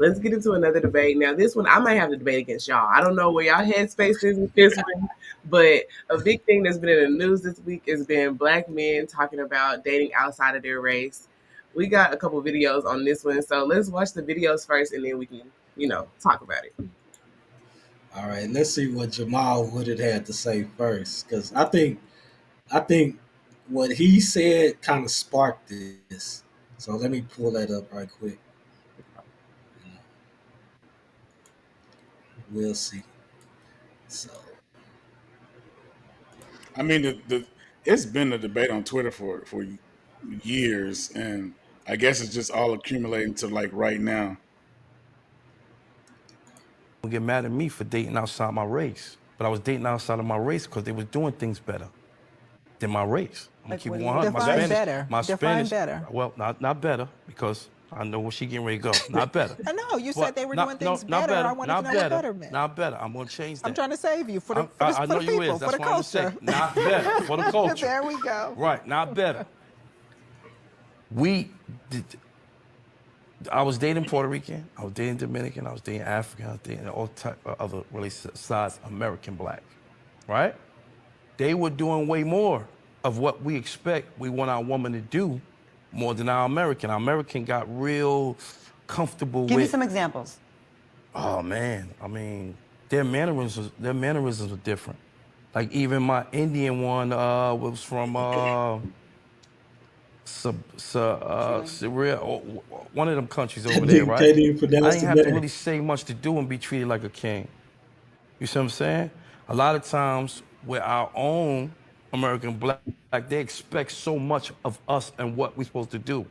Let's get into another debate. Now, this one, I might have to debate against y'all. I don't know where y'all headspace is with this one, but a big thing that's been in the news this week has been black men talking about dating outside of their race. We got a couple videos on this one, so let's watch the videos first, and then we can, talk about it. All right, let's see what Jamal would have had to say first, because I think what he said kind of sparked this. So let me pull that up right quick. We'll see. So I mean, it's been a debate on Twitter for years, and I guess it's just all accumulating to like right now. Get mad at me for dating outside my race, but I was dating outside of my race because they was doing things better than my race. I'm gonna Like, keep what it do you mean? 100. My Define Spanish, better. my Define Spanish. better. Well, not better because I know where she getting ready to go. Not better. I know you said But they were doing not no things not better. I better. wanted to Not know what better. better meant. Not better. I'm gonna change I'm that. trying to save you for the I know for the you people, is. for That's the what I'm gonna say. culture. Not better for the culture. There we go. Right. Not better. We. I was dating Puerto Rican. I was dating Dominican. I was dating African. I was dating all type of other races besides American black. Right. They were doing way more of what we expect we want our woman to do more than our American. Our American got real comfortable Give me with, some examples. oh man, I mean, their mannerisms are different. Like even my Indian one was from Syria, one of them countries over there, nigga right? can't even I pronounce didn't the have to name. really say much to do and be treated like a king. You see what I'm saying? A lot of times with our own American black, they expect so much of us and what we're supposed to do.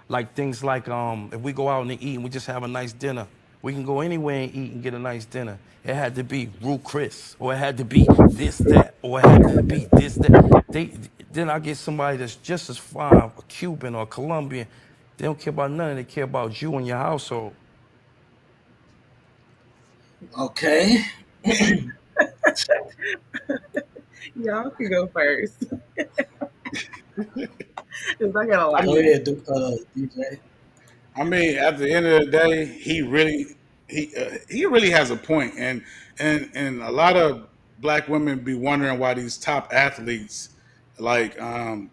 Like things like if we go out and eat and we just have a nice dinner, we can go anywhere and eat and get a nice dinner. It had to be Rue Chris, or it had to be this, that, or it had to be this, that. They then I get somebody that's just as fine, a Cuban or a Colombian. They don't care about nothing. They care about you and your household. Okay. Y'all can go first. 'Cause I got a I lot. Go mean, ahead, DJ. I mean, at the end of the day, he really has a point, and a lot of black women be wondering why these top athletes, like a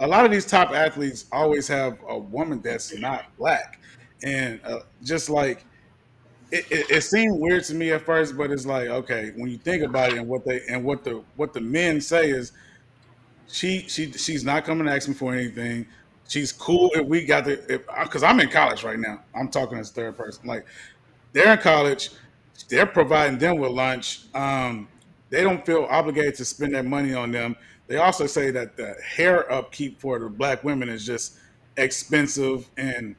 lot of these top athletes, always have a woman that's not black, and just like it seemed weird to me at first, but it's like okay, when you think about it, and what the men say is she's not coming to ask me for anything. She's cool if we got the because I'm in college right now. I'm talking as third person. Like they're in college, they're providing them with lunch. They don't feel obligated to spend their money on them. They also say that the hair upkeep for the black women is just expensive, and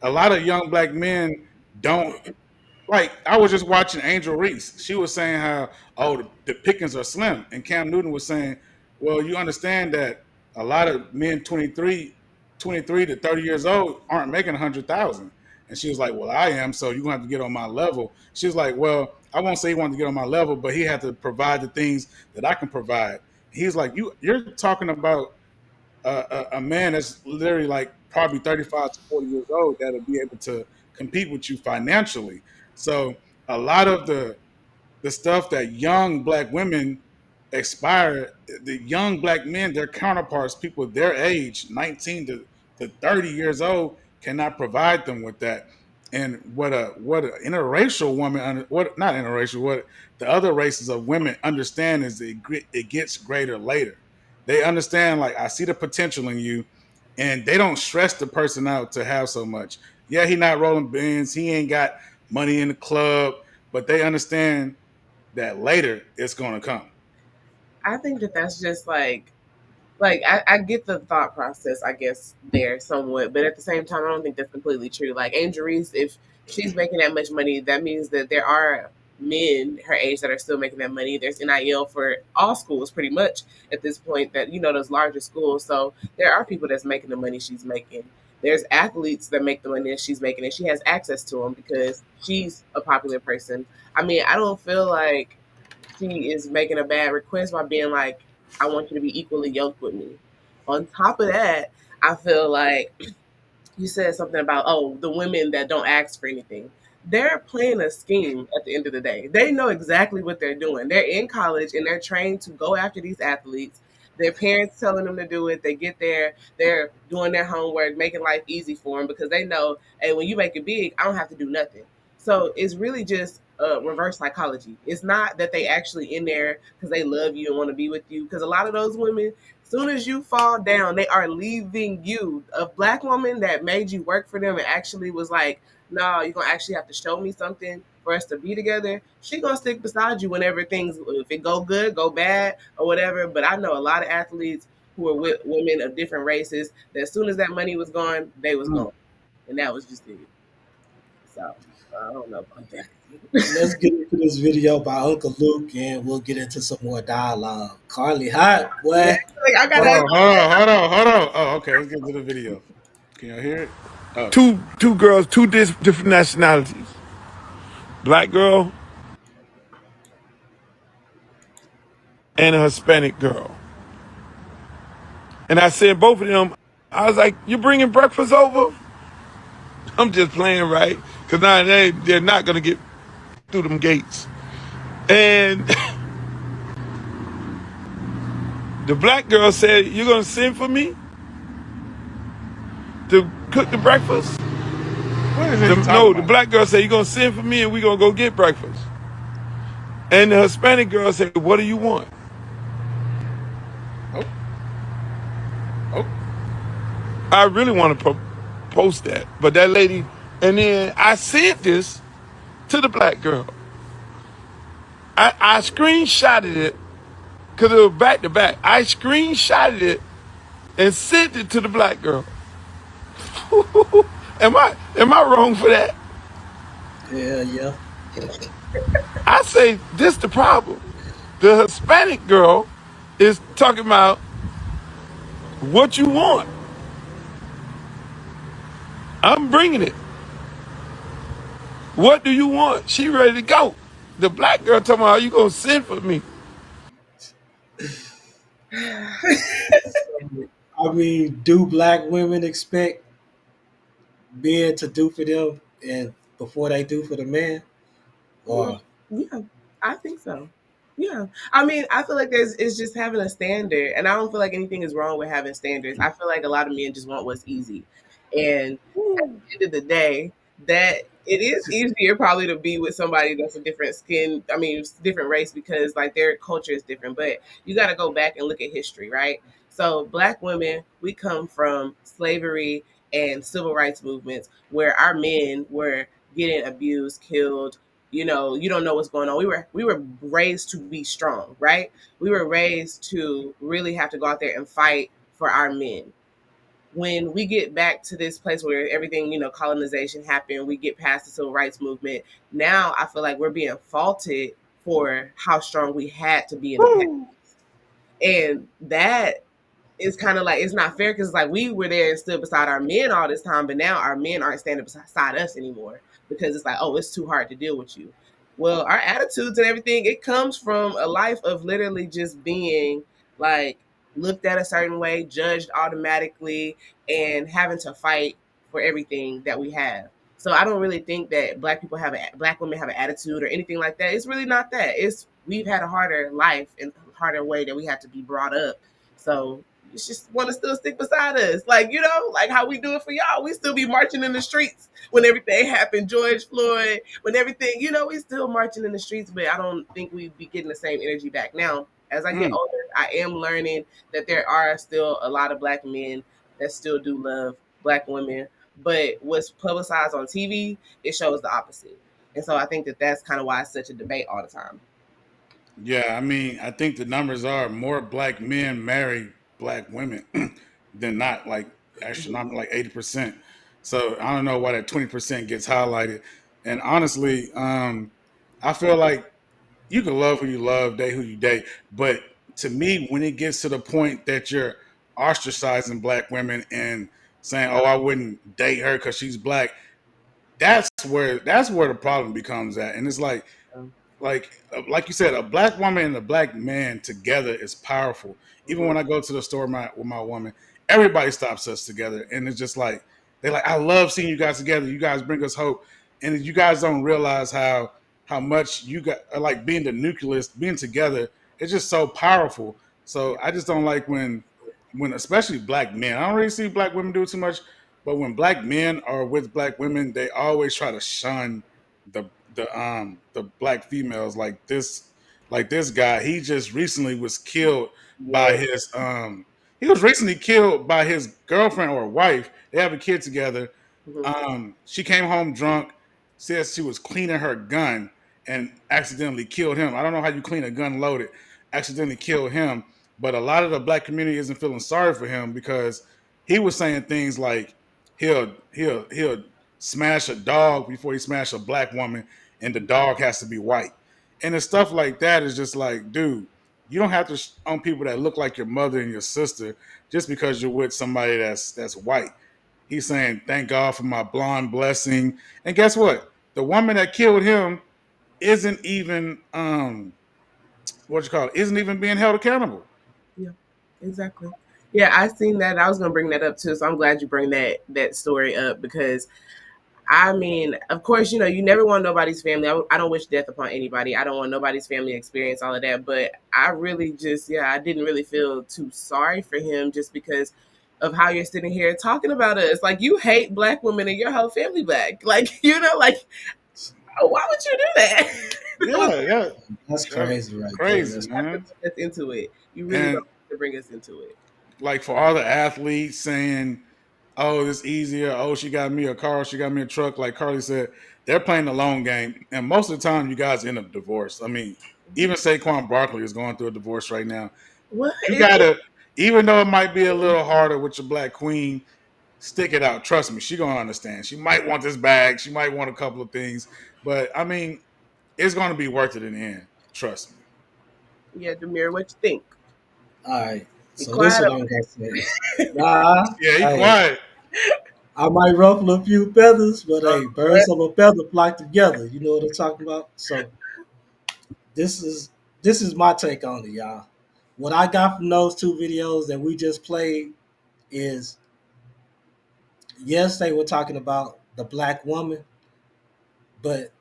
a lot of young black men don't like. I was just watching Angel Reese. She was saying how the pickings are slim, and Cam Newton was saying, "Well, you understand that a lot of men 23 to 30 years old aren't making 100,000." And she was like, "Well, I am, so you're gonna have to get on my level." She was like, "Well, I won't say he wanted to get on my level, but he had to provide the things that I can provide." He's like, You're talking about a man that's literally like probably 35 to 40 years old that'll be able to compete with you financially. So a lot of the stuff that young black women aspire, the young black men, their counterparts, people their age, 19 to 30 years old, cannot provide them with that. And what an interracial woman, what not interracial, what the other races of women understand is it gets greater later. They understand like I see the potential in you, and they don't stress the person out to have so much. Yeah, he not rolling bins, he ain't got money in the club, but they understand that later it's gonna come. I think that that's just like I get the thought process, I guess, there somewhat, but at the same time, I don't think that's completely true. Like Angel Reese, if she's making that much money, that means that there are men her age that are still making that money. There's NIL for all schools pretty much at this point, that those larger schools. So there are people that's making the money she's making. There's athletes that make the money that she's making, and she has access to them because she's a popular person. I mean, I don't feel like she is making a bad request by being like, I want you to be equally yoked with me. On top of that, I feel like you said something about, oh, the women that don't ask for anything. they're playing a scheme at the end of the day. They know exactly what they're doing. They're in college and they're trained to go after these athletes. Their parents telling them to do it. They get there, they're doing their homework, making life easy for them because they know, hey, when you make it big, I don't have to do nothing. So it's really just reverse psychology. It's not that they actually in there because they love you and want to be with you. Because a lot of those women, soon as you fall down, they are leaving you. A black woman that made you work for them and actually was like, no, you're gonna actually have to show me something for us to be together. She gonna stick beside you whenever things, if it go good, go bad, or whatever. But I know a lot of athletes who are with women of different races that as soon as that money was gone, they was Mm. gone, and that was just it. So I don't know about that. Let's get into this video by Uncle Luke, and we'll get into some more dialogue. Carly, hot Yeah, boy. like I Hold gotta. on, hold on, hold on, hold on. Oh, okay, let's get to the video. Can y'all hear it? Oh, Two girls, different nationalities. Black girl and a Hispanic girl. And I said both of them, I was like, you bringing breakfast over? I'm just playing, right? Because now they're not going to get through them gates. And the black girl said, you're going to send for me to cook the breakfast? what is he talking No, the about? black girl said, you're going to send for me and we're going to go get breakfast. And the Hispanic girl said, what do you want? Oh, oh, I really want to post that. But that lady, and then I sent this to the black girl. I screenshotted it because it was back to back. I screenshotted it and sent it to the black girl. Am I wrong for that? Yeah, yeah. I say this the problem. The Hispanic girl is talking about what you want. I'm bringing it. What do you want? She ready to go. The black girl talking about, are you gonna send for me? So, I mean, do black women expect men to do for them and before they do for the man? Or Yeah, I think so. Yeah, I mean, I feel like there's it's just having a standard, and I don't feel like anything is wrong with having standards. I feel like a lot of men just want what's easy, and at the end of the day, that it is easier probably to be with somebody that's a different skin. I mean, different race because like their culture is different. But you got to go back and look at history, right? So, black women, we come from slavery and civil rights movements where our men were getting abused, killed, you don't know what's going on. We were raised to be strong, right? We were raised to really have to go out there and fight for our men. When we get back to this place where everything, colonization happened, we get past the civil rights movement. Now I feel like we're being faulted for how strong we had to be in the past. And that it's kind of like it's not fair because it's like we were there and stood beside our men all this time, but now our men aren't standing beside us anymore because it's like, oh, it's too hard to deal with you. Well, our attitudes and everything, it comes from a life of literally just being like looked at a certain way, judged automatically, and having to fight for everything that we have. So I don't really think that black women have an attitude or anything like that. It's really not that. It's we've had a harder life and harder way that we have to be brought up. So you just want to still stick beside us. Like, like how we do it for y'all. We still be marching in the streets when everything happened. George Floyd, when everything, we still marching in the streets, but I don't think we'd be getting the same energy back. Now, as I get mm. older, I am learning that there are still a lot of black men that still do love black women. But what's publicized on TV, it shows the opposite. And so I think that that's kind of why it's such a debate all the time. Yeah. I mean, I think the numbers are more black men marry black women than not. Like astronomical, like 80%. So I don't know why that 20% gets highlighted. And honestly, I feel like you can love who you love, date who you date, but to me, when it gets to the point that you're ostracizing black women and saying, "Oh, I wouldn't date her because she's black," that's where the problem becomes at. And it's Um, like you said, a black woman and a black man together is powerful. Even mhm. when I go to the store with my woman, everybody stops us together, and it's just like they're like, "I love seeing you guys together. You guys bring us hope." and you guys don't realize how much you got like being the nucleus, being together. It's just so powerful. So Yeah. I just don't like when especially black men. I don't really see black women do it too much, but when black men are with black women, they always try to shun the black females like this guy. He just recently was killed by Yes. his he was recently killed by his girlfriend or wife. They have a kid together. Mhm. She came home drunk, says she was cleaning her gun and accidentally killed him. I don't know how you clean a gun loaded, accidentally killed him. But a lot of the black community isn't feeling sorry for him because he was saying things like he'll smash a dog before he smash a black woman, and the dog has to be white. And the stuff like that is just like, dude, you don't have to own people that look like your mother and your sister just because you're with somebody that's white. He's saying, "Thank God for my blonde blessing." And guess what? The woman that killed him isn't even what you call it, isn't even being held accountable. Yeah. Exactly. Yeah, I seen that. I was gonna bring that up too, so I'm glad you bring that story up because I mean, of course, you never want nobody's family. I don't wish death upon anybody. I don't want nobody's family to experience all of that. But I really just, yeah, I didn't really feel too sorry for him just because of how you're sitting here talking about us. Like you hate black women and your whole family black. Like like why would you do that? Yeah, yeah, That's yeah. crazy right there. Crazy, That's Have to man. bring us into it. You really And don't have to bring us into it. like for all the athletes saying, "Oh, it's easier. Oh, she got me a car. She got me a truck." Like Carly said, they're playing the long game, and most of the time, you guys end up divorced. I mean, even Saquon Barkley is going through a divorce right now. What You is gotta, even though it might be a little harder with your black queen, stick it out. Trust me, she gonna understand. She might want this bag. She might want a couple of things, but I mean, it's gonna be worth it in the end. Trust me. yeah, Demir, what you think? all right. Be So this quiet what over I'm gonna say. Nah, Yeah, he hey, quiet. I might ruffle a few feathers, but there. hey, birds of a feather flock together. You know what I'm talking about? So this is this is my take on it, y'all. What I got from those two videos that we just played is yes, they were talking about the black woman, but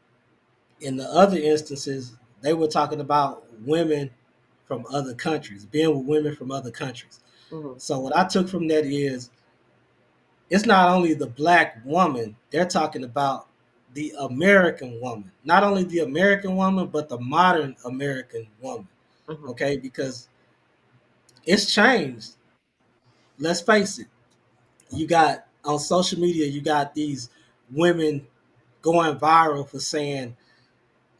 in the other instances, they were talking about women from other countries, being with women from other countries. Mhm. So what I took from that is it's not only the black woman, they're talking about the American woman. Not only the American woman, but the modern American woman. Mhm. Okay, because it's changed. Let's face it. You got on social media, you got these women going viral for saying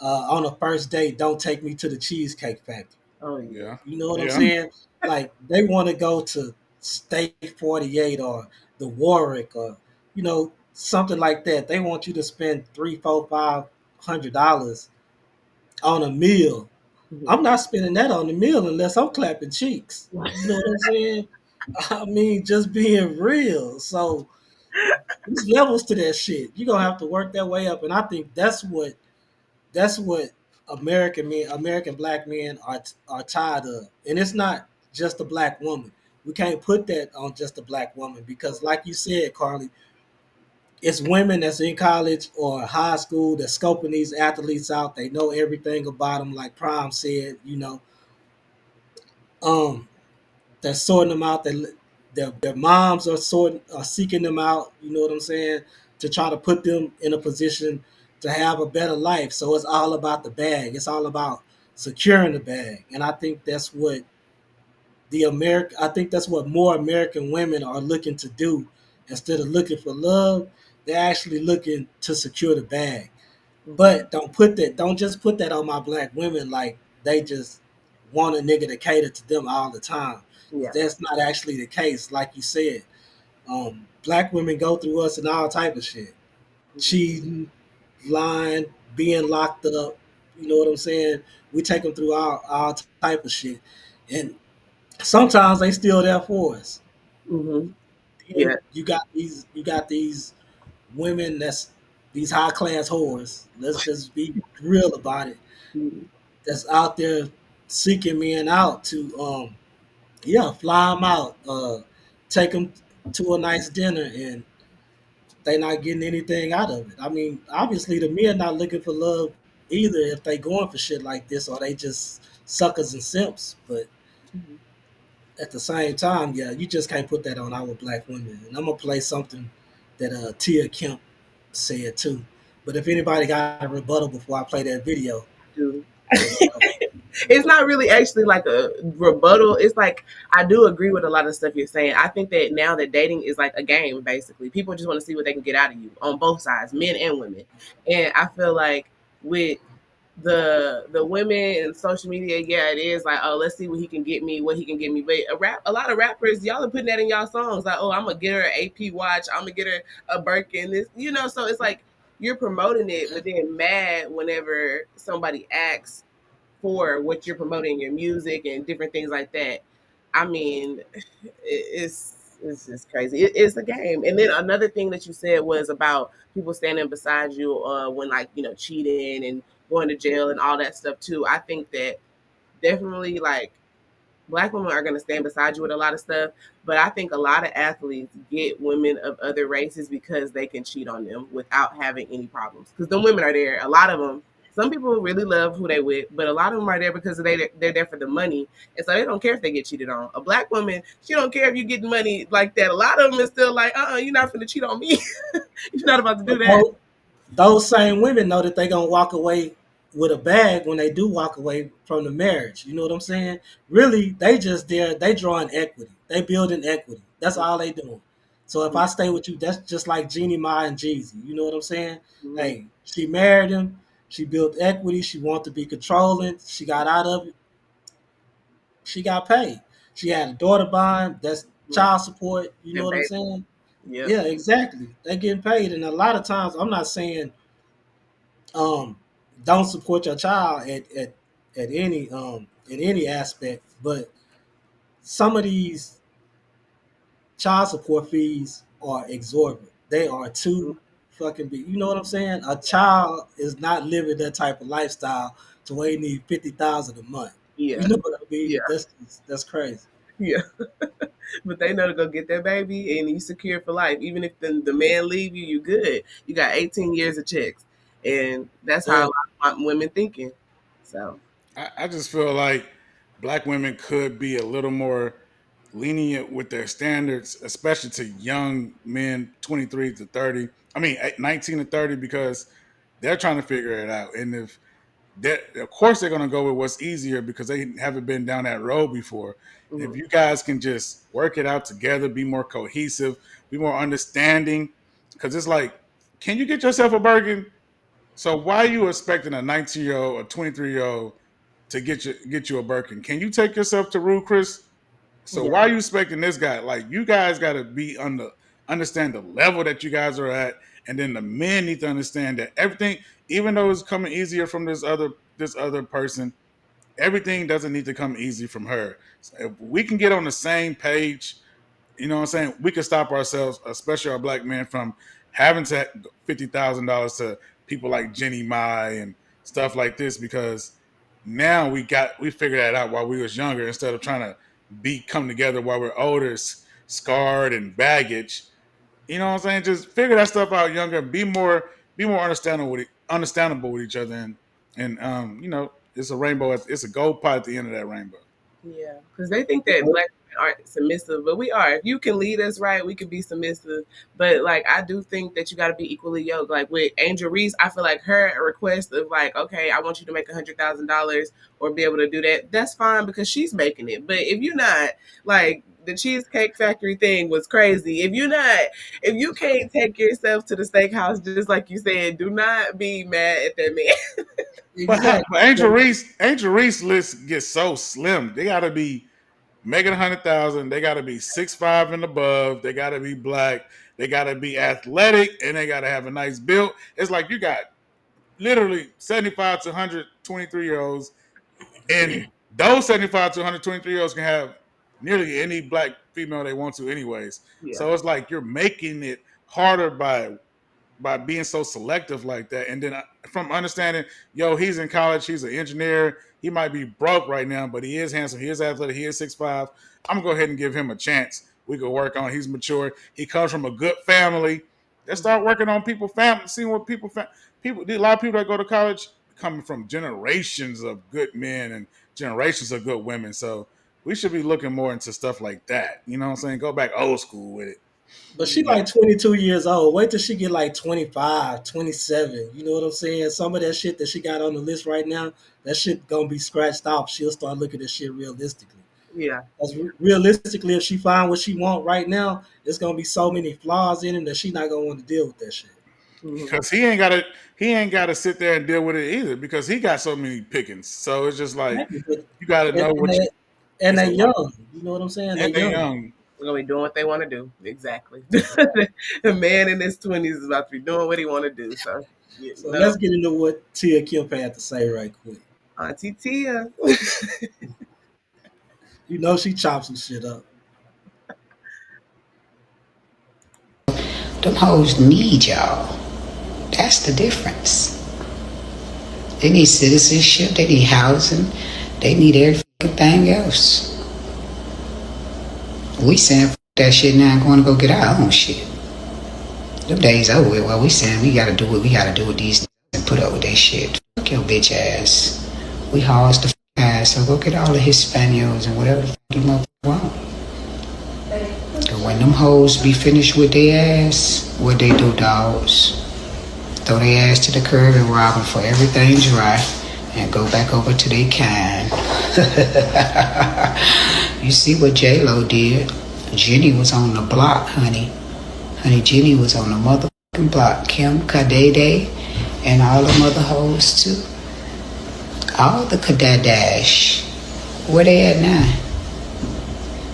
on a first date, don't take me to the Cheesecake Factory. Oh yeah. Yeah, You know what I'm yeah, saying? Like they want to go to Steak 48 or the Warwick or something like that. They want you to spend three, four, $500 on a meal. Mhm. I'm not spending that on the meal unless I'm clapping cheeks. You know what I'm saying? I mean, just being real. So there's levels to that shit. You're gonna have to work that way up. And I think that's what American black men are tired of. And it's not just a black woman. We can't put that on just a black woman because, like you said, Carly, it's women that's in college or high school that's scoping these athletes out. They know everything about them, like Prime said. Um, they're sorting them out. Their moms are seeking them out. You know what I'm saying? To try to put them in a position to have a better life. So it's all about the bag. It's all about securing the bag. And I think that's what I think that's what more American women are looking to do. Instead of looking for love, they're actually looking to secure the bag. Mhm. But don't just put that on my black women like they just want a nigga to cater to them all the time. Yeah. That's not actually the case. Like you said, black women go through us and all type of shit. Mhm. Cheating, lying, being locked up. You know what I'm saying? We take them through all type of shit. And sometimes they still there for us. Mhm. Yeah. And you got these women that's these high class whores. Let's just be real about it. Mhm. That's out there seeking men out to fly them out, take them to a nice dinner and they not getting anything out of it. I mean, obviously the men not looking for love either if they going for shit like this, or they just suckers and simps. But Mhm. at the same time, yeah, you just can't put that on our black women. And I'm gonna play something that Tia Kemp said too. But if anybody got a rebuttal before I play that video, Do. let me know. It's not really actually like a rebuttal. It's like I do agree with a lot of stuff you're saying. I think that now that dating is like a game, basically. People just want to see what they can get out of you on both sides, men and women. And I feel like with the women and social media, yeah, it is like, oh, let's see what he can get me, what he can get me. But a lot of rappers, y'all are putting that in y'all songs, like, oh, I'm gonna get her an AP watch, I'm gonna get her a Birkin, this, So it's like you're promoting it, but then mad whenever somebody asks for what you're promoting in your music and different things like that. I mean, it's just crazy. It's a game. And then another thing that you said was about people standing beside you when like cheating and going to jail and all that stuff too. I think that definitely like Black women are going to stand beside you with a lot of stuff, but I think a lot of athletes get women of other races because they can cheat on them without having any problems. Because the women are there, a lot of them. Some people really love who they with, but a lot of them are there because they're there for the money, and so they don't care if they get cheated on. A black woman, she don't care if you get money like that. A lot of them is still like, you're not going to cheat on me. You're not about to do But that. those same women know that they gonna walk away with a bag when they do walk away from the marriage. You know what I'm saying? Really, they just there. They drawing equity. They building equity. That's all they doing. So if I stay with you, that's just like Jeannie Mai and Jeezy. You know what I'm saying? Mm-hmm. Hey, she married him. She built equity. She wanted to be controlling. She got out of it. She got paid. She had a daughter bond. That's child support. You know And what I'm baby, saying? yep. Yeah, exactly. They getting paid, and a lot of times, I'm not saying um, don't support your child at any in any aspect, but some of these child support fees are exorbitant. They are too fucking big. You know what I'm saying? A child is not living that type of lifestyle to where he need 50,000 a month. You Yeah, know what I yeah, mean? That's crazy. yeah. But they know to go get that baby and you secure for life. Even if the man leave you, you good. You got 18 years of checks. And that's how Yeah, a lot of women thinking. So I just feel like black women could be a little more lenient with their standards, especially to young men, 23 to 30. I mean, 19 to 30, because they're trying to figure it out. And if that, of course, they're going to go with what's easier because they haven't been down that road before. If mhm. you guys can just work it out together, be more cohesive, be more understanding, because it's like, can you get yourself a Birkin? So why are you expecting a 19-year-old or 23-year-old to get you a Birkin? Can you take yourself to Rude Chris? So Yeah, why are you expecting this guy? Like, you guys got to be understand the level that you guys are at, and then the men need to understand that everything, even though it's coming easier from this other person, everything doesn't need to come easy from her. So if we can get on the same page, you know what I'm saying? We can stop ourselves, especially our black men, from having to $50,000 to people like Jenny Mai and stuff like this, because now we figured that out while we was younger, instead of trying to come together while we're older, scarred and baggage. You know what I'm saying? Just figure that stuff out younger. Be more understandable with each other, and it's a rainbow. It's a gold pot at the end of that rainbow. yeah. Because they think that black women aren't submissive, but we are. If you can lead us right, we can be submissive. But like I do think that you got to be equally yoked. Like with Angel Reese, I feel like her request of like, okay, I want you to make $100,000 or be able to do that. That's fine because she's making it. But if you're not, like the Cheesecake Factory thing was crazy. If you can't take yourself to the steakhouse, just like you said, do not be mad at that man. But exactly. Angel Reese list gets so slim. They got to be making 100,000. They got to be 6'5" and above. They got to be black. They got to be athletic, and they got to have a nice build. It's like you got literally 75 to 123-year-olds, and those 75 to 123-year-olds can have nearly any black female they want to, anyways. Yeah, So it's like you're making it harder by being so selective like that. And then from understanding, yo, he's in college, he's an engineer, he might be broke right now, but he is handsome, he is athletic, he is 6'5". I'm gonna go ahead and give him a chance. We could work on. He's mature. He comes from a good family. Let's start working on people family, seeing what people. A lot of people that go to college coming from generations of good men and generations of good women. So we should be looking more into stuff like that. You know what I'm saying? Go back old school with it. But she Mhm. like 22 years old. Wait till she get like 25, 27. You know what I'm saying? Some of that shit that she got on the list right now, that shit gonna be scratched off. She'll start looking at shit realistically. Yeah. Because realistically, if she find what she want right now, there's gonna be so many flaws in him that she not gonna want to deal with that shit. Mhm. Because he ain't gotta sit there and deal with it either because he got so many pickings. So it's just like Exactly. But you got to and, know and, what you. they, and It's a they lot, young. You know what I'm saying? They and they young. young. They're gonna be doing what they want to do. Exactly. The man in his 20s is about to be doing what he want to do. So, you So know, let's get into what Tia Kim had to say right quick. Auntie Tia. You know she chops some shit up. Them hoes need y'all. That's the difference. They need citizenship, they need housing, they need everything else. We saying that shit now and going to go get our own shit. Them days over with. Well, we saying we gotta do what we gotta do with these and put up with that shit. Fuck your bitch ass. We hogs the ass, so go get all the Hispanios and whatever the fuck you motherfuckers want. And when them hoes be finished with their ass, what they do, dogs? Throw their ass to the curb and rob them for everything dry and go back over to their kind. You see what J-Lo did? Jenny was on the block, honey. Honey, Jenny was on the motherfucking block. Kim, Kadede, and all the mother hoes too. All the Kadadash. Where they at now?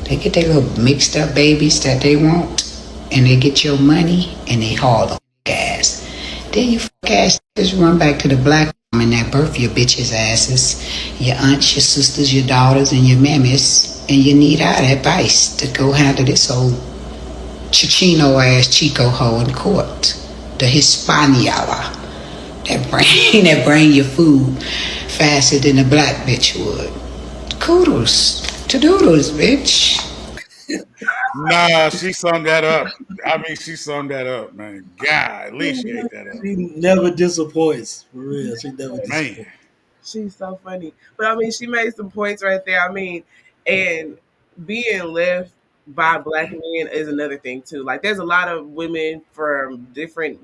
They get their little mixed up babies that they want, and they get your money, and they haul the ass. Then you fuck ass just run back to the black woman that birth your bitches asses, your aunts, your sisters, your daughters, and your mammies, and you need our advice to go handle this old Chichino ass Chico hoe in court. The Hispaniala that bring your food faster than a black bitch would. Kudos to doodles, bitch. Nah, she summed that up. I mean, she summed that up, man. God, at least she ate that up, She never disappoints. For real. She never man. disappoints. She's so funny. But I mean, she made some points right there. I mean, and being left by black men is another thing too. Like there's a lot of women from different,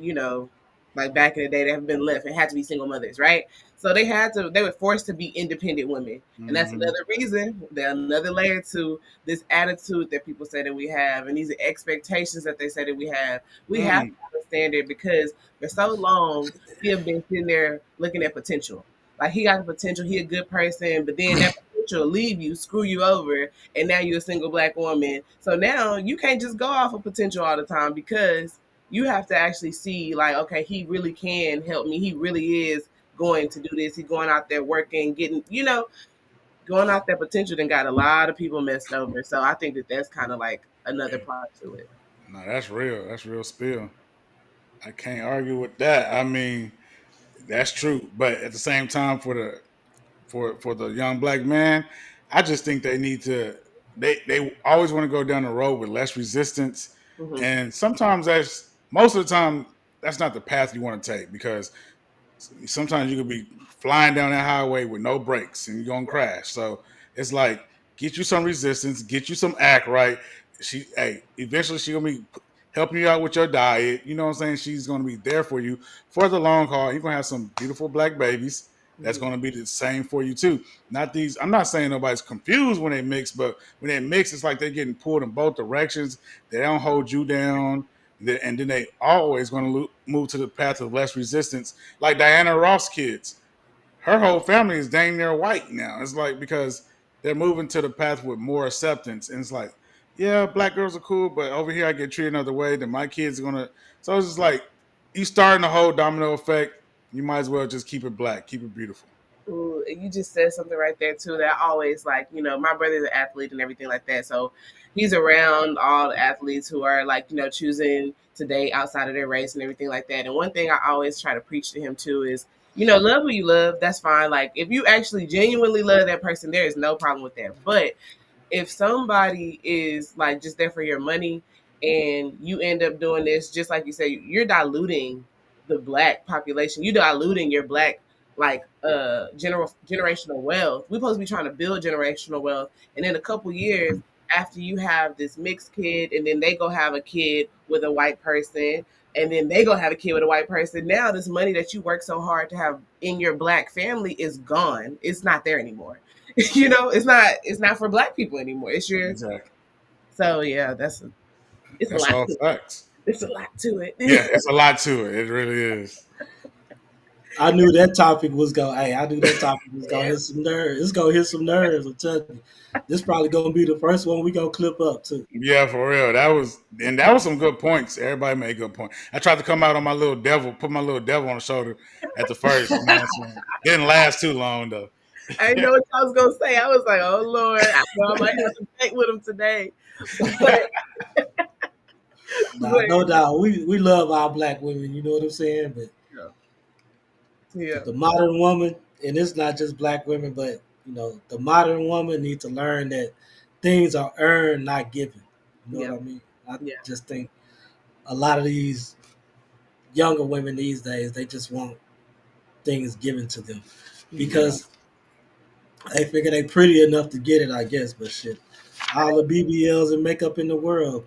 like back in the day that have been left and had to be single mothers, right? So they were forced to be independent women. And that's Mm-hmm. another reason, another layer to this attitude that people say that we have and these expectations that they say that we have. We have to Mm. have a standard because for so long we have been sitting there looking at potential. Like he got the potential, he a good person, but then that potential leave you, screw you over, and now you're a single black woman. So now you can't just go off of potential all the time because you have to actually see like, okay, he really can help me. He really is going to do this. He's going out there working, getting, going out there potential. Then got a lot of people messed over. So I think that that's kind of like another part to it. No, that's real. That's real spill. I can't argue with that. I mean, that's true. But at the same time, for the young black man, I just think they need to. They always want to go down the road with less resistance, Hmm. and sometimes that's most of the time that's not the path you want to take because sometimes you could be flying down that highway with no brakes and you're gonna crash. So it's like get you some resistance, get you some act right. Eventually she gonna be helping you out with your diet. You know what I'm saying? She's gonna be there for you for the long haul. You're gonna have some beautiful black babies. That's Hmm. gonna be the same for you too. Not these. I'm not saying nobody's confused when they mix, but when they mix, it's like they're getting pulled in both directions. They don't hold you down, and then they always going to move to the path of less resistance like Diana Ross kids. Her whole family is dang near white now. It's like because they're moving to the path with more acceptance. And it's like, yeah, black girls are cool, but over here I get treated another way. Then my kids are gonna. So it's just like you starting the whole domino effect. You might as well just keep it black, keep it beautiful. Ooh, you just said something right there too that I always like, my brother's an athlete and everything like that. So he's around all the athletes who are like, choosing to date outside of their race and everything like that. And one thing I always try to preach to him too is, love who you love. That's fine. Like if you actually genuinely love that person, there is no problem with that. But if somebody is like just there for your money and you end up doing this, just like you say, you're diluting the black population. You're diluting your black generational wealth. We're supposed to be trying to build generational wealth, and in a couple years after you have this mixed kid, and then they go have a kid with a white person, and then they go have a kid with a white person. Now this money that you work so hard to have in your black family is gone. It's not there anymore. It's not for black people anymore. It's your Exactly. so yeah, it's a That's lot. all facts. It's a lot to Yeah, it. it's a lot to it. It really is. I knew that topic was going. Hey, I knew that topic was gonna Yeah. hit some nerves. It's gonna hit some nerves. I'm telling you, this probably gonna be the first one we gonna clip up too. Yeah, for real. That was some good points. Everybody made good points. I tried to come out on my little devil, put my little devil on the shoulder at the first. You know what I'm saying? Didn't last too long though. I didn't know what I was gonna say. I was like, "Oh Lord, I know I might have to debate with him today." But, Nah, but no doubt. We love our black women. You know what I'm saying? yeah, yeah, But the modern woman, and it's not just black women, but the modern woman needs to learn that things are earned, not given. You know yeah, what I mean? I yeah, just think a lot of these younger women these days, they just want things given to them Yeah. because they figure they pretty enough to get it, I guess. But shit, all the BBLs and makeup in the world,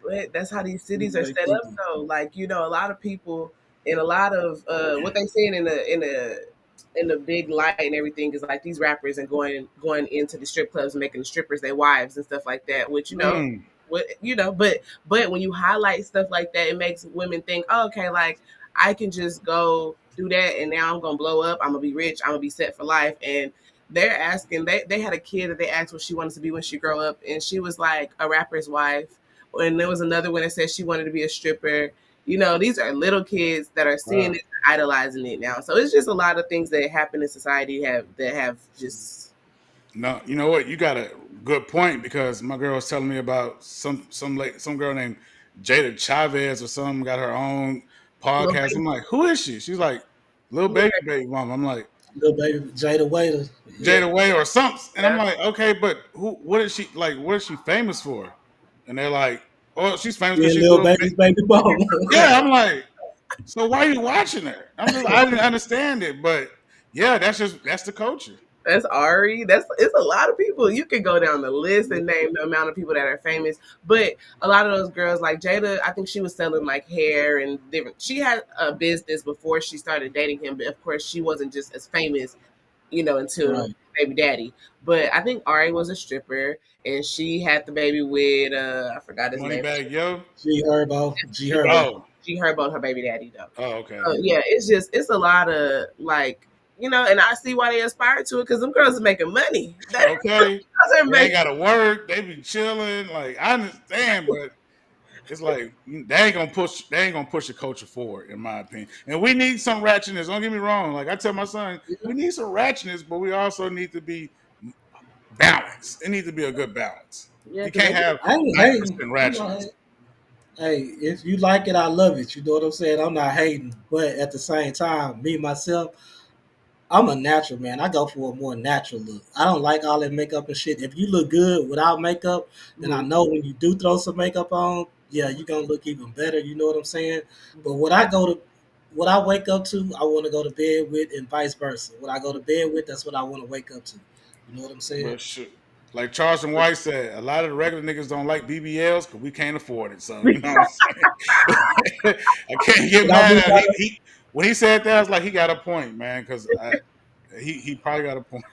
but that's how these you cities know, are they set think up though. Like, a lot of people and a lot of what they saying in the big light and everything is like these rappers and going into the strip clubs and making the strippers their wives and stuff like that, which Mm. but when you highlight stuff like that, it makes women think, oh, okay, like I can just go do that and now I'm gonna blow up, I'm gonna be rich, I'm gonna be set for life. And they're asking, they had a kid that they asked what she wanted to be when she grow up, and she was like a rapper's wife. And there was another one that said she wanted to be a stripper. These are little kids that are seeing Wow. it, idolizing it now. So it's just a lot of things that happen in society that have just No, you know what? You got a good point because my girl was telling me about some girl named Jada Chavez or something got her own little podcast. baby, I'm like, who is she? She's like, little little baby mama. I'm like, little baby Jada Waiter. Yeah, Jada Way or something. And I'm baby. like, okay, but what is she like? What is she famous for? And they're like, oh, she's famous because being she's little little. baby's baby mama. Yeah, I'm like, so why are you watching her? I didn't understand it, but yeah, that's the culture. That's Ari. It's a lot of people. You can go down the list and name the amount of people that are famous. But a lot of those girls, like Jada, I think she was selling like hair and different. She had a business before she started dating him, but of course she wasn't just as famous, until Right. baby daddy. But I think Ari was a stripper, and she had the baby with I forgot his name. Moneybag Yo. G Herbo. G She Herbo. Oh, she heard about her baby daddy though. oh, okay. Yeah, it's a lot of like, and I see why they aspire to it because them girls are making money. They Okay. girls are They ain't making. gotta work. They be chilling. Like I understand, but it's like they ain't gonna push the culture forward, in my opinion. And we need some ratchetness. Don't get me wrong. Like I tell my son, we need some ratchetness, but we also need to be balanced. It needs to be a good balance. Yeah, You because can't they have I ain't hating. 90% You know, ratchetness. hey, if you like it, I love it. You know what I'm saying? I'm not hating, but at the same time, me myself, I'm a natural man. I go for a more natural look. I don't like all that makeup and shit. If you look good without makeup, then I Mhm. know when you do throw some makeup on, yeah, you're gonna look even better. You know what I'm saying? But what I wake up to, I want to go to bed with, and vice versa. What I go to bed with, that's what I want to wake up to. You know what I'm saying? But shit, like Charleston White said, a lot of the regular niggas don't like BBLs because we can't afford it. So you know what I'm saying. I can't get But I mad mean, at him. He when he said that, I was like, he got a point, man. Because he probably got a point.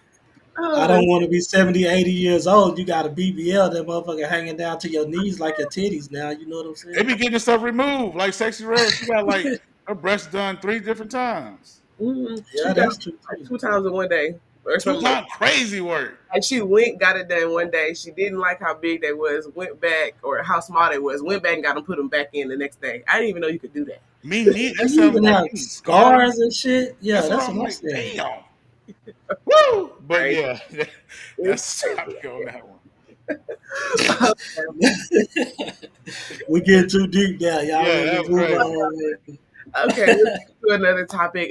I Oh, don't want to be 70, 80 years old. You got a BBL, that motherfucker hanging down to your knees like your titties now. You know what I'm They saying? be getting stuff removed. Like Sexy Red, she got like her breasts done 3 different times. She Yeah, got that's true like too. 2 times in one day or Two something like times crazy work. Like she went, got it done one day. She didn't like how big they was. Went back or how small they was. Went back and got them put them back in the next day. I didn't even know you could do that. Me neither. That And you sounds even like have you need scarring. scars and shit. Yeah, That's what that's I'm what I'm like. saying. Damn. Woo! But Right? yeah, It's that's the crazy. topic on that one. We get too deep now, y'all. Yeah, Ready that to was move crazy. on? Man. Okay, let's get to another topic.